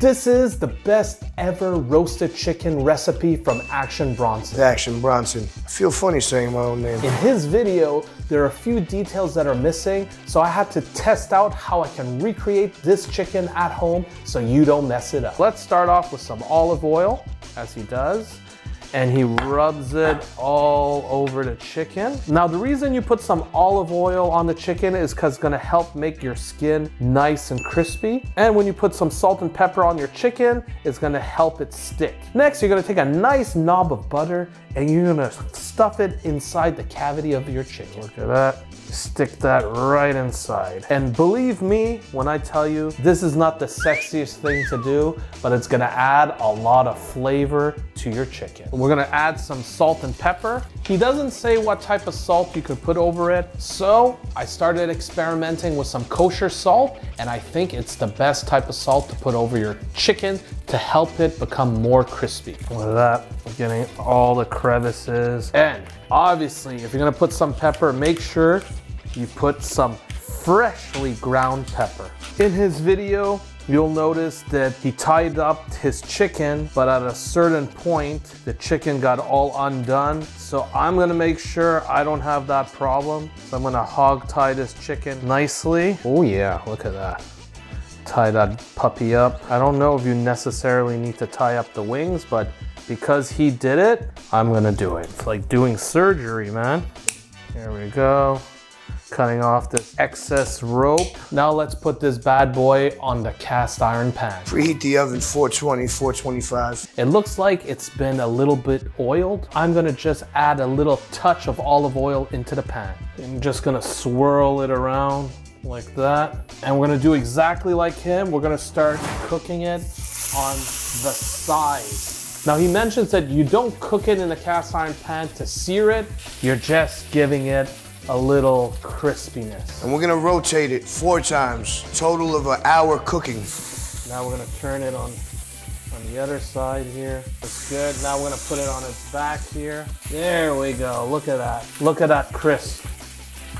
This is the best ever roasted chicken recipe from Action Bronson. Action Bronson. I feel funny saying my own name. In his video, there are a few details that are missing, so I had to test out how I can recreate this chicken at home so you don't mess it up. Let's start off with some olive oil, as he does. And he rubs it all over the chicken. Now, the reason you put some olive oil on the chicken is because it's gonna help make your skin nice and crispy. And when you put some salt and pepper on your chicken, it's gonna help it stick. Next, you're gonna take a nice knob of butter and you're gonna stuff it inside the cavity of your chicken. Look at that. Stick that right inside. And believe me when I tell you, this is not the sexiest thing to do, but it's gonna add a lot of flavor to your chicken. We're gonna add some salt and pepper. He doesn't say what type of salt you could put over it, so I started experimenting with some kosher salt, and I think it's the best type of salt to put over your chicken to help it become more crispy. Look at that, we're getting all the crevices. And obviously, if you're gonna put some pepper, make sure you put some freshly ground pepper. In his video, you'll notice that he tied up his chicken, but at a certain point, the chicken got all undone. So I'm gonna make sure I don't have that problem. So I'm gonna hog tie this chicken nicely. Oh yeah, look at that. Tie that puppy up. I don't know if you necessarily need to tie up the wings, but because he did it, I'm gonna do it. It's like doing surgery, man. Here we go. Cutting off this excess rope. Now let's put this bad boy on the cast iron pan. Preheat the oven 420, 425. It looks like it's been a little bit oiled. I'm gonna just add a little touch of olive oil into the pan. I'm just gonna swirl it around like that. And we're gonna do exactly like him. We're gonna start cooking it on the side. Now he mentions that you don't cook it in a cast iron pan to sear it. You're just giving it a little crispiness. And we're gonna rotate it 4 times, total of an hour cooking. Now we're gonna turn it on the other side here. That's good. Now we're gonna put it on its back here. There we go, look at that. Look at that crisp,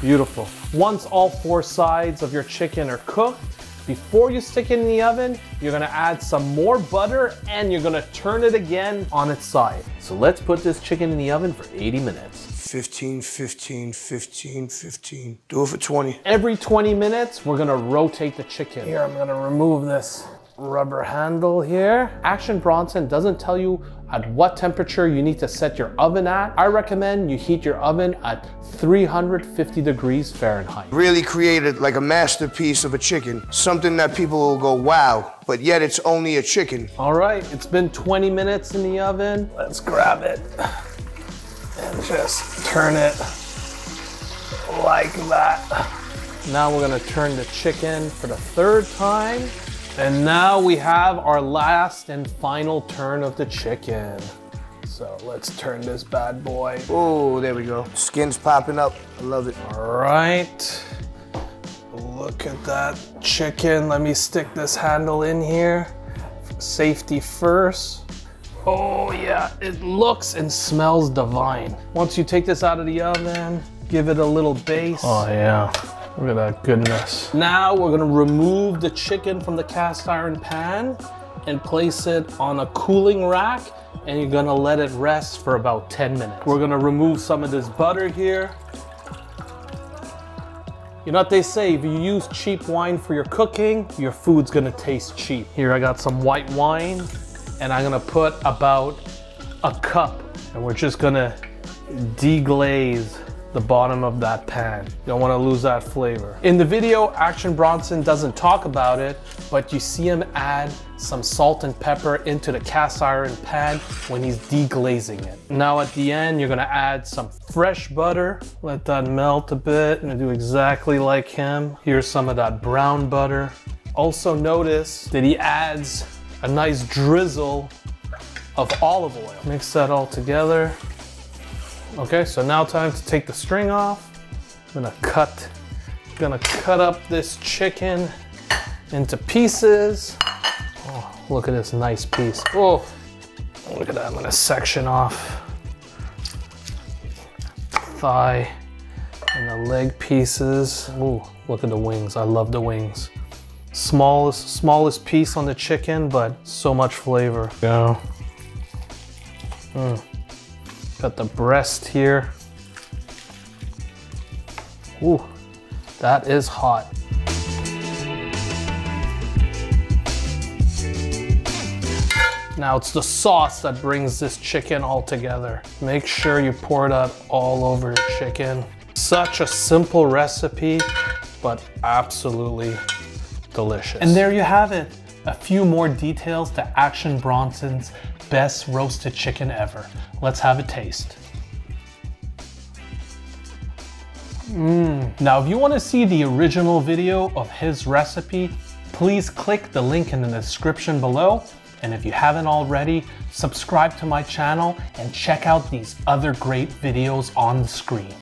beautiful. Once all 4 sides of your chicken are cooked, before you stick it in the oven, you're gonna add some more butter and you're gonna turn it again on its side. So let's put this chicken in the oven for 80 minutes. 15, 15, 15, 15. Do it for 20. Every 20 minutes, we're gonna rotate the chicken. Here, I'm gonna remove this rubber handle here. Action Bronson doesn't tell you at what temperature you need to set your oven at. I recommend you heat your oven at 350 degrees Fahrenheit. Really created like a masterpiece of a chicken. Something that people will go, wow, but yet it's only a chicken. All right, it's been 20 minutes in the oven. Let's grab it and just turn it like that. Now we're gonna turn the chicken for the 3rd time. And now we have our last and final turn of the chicken. So let's turn this bad boy. Oh, there we go. Skin's popping up. I love it. All right. Look at that chicken. Let me stick this handle in here. Safety first. Oh yeah, it looks and smells divine. Once you take this out of the oven, give it a little base. Oh yeah. Look at that goodness. Now we're gonna remove the chicken from the cast iron pan and place it on a cooling rack, and you're gonna let it rest for about 10 minutes. We're gonna remove some of this butter here. You know what they say, if you use cheap wine for your cooking, your food's gonna taste cheap. Here I got some white wine, and I'm gonna put about a cup, and we're just gonna deglaze the bottom of that pan. You don't want to lose that flavor. In the video, Action Bronson doesn't talk about it, but you see him add some salt and pepper into the cast iron pan when he's deglazing it. Now at the end, you're gonna add some fresh butter. Let that melt a bit and do exactly like him. Here's some of that brown butter. Also notice that he adds a nice drizzle of olive oil. Mix that all together. Okay, so now time to take the string off. I'm gonna cut up this chicken into pieces. Oh, look at this nice piece. Oh, look at that, I'm gonna section off thigh and the leg pieces. Oh, look at the wings, I love the wings. Smallest piece on the chicken, but so much flavor. Go. Got the breast here. Ooh, that is hot. Now it's the sauce that brings this chicken all together. Make sure you pour that all over your chicken. Such a simple recipe, but absolutely delicious. And there you have it. A few more details to Action Bronson's best roasted chicken ever. Let's have a taste. Now, if you want to see the original video of his recipe, please click the link in the description below. And if you haven't already, subscribe to my channel and check out these other great videos on the screen.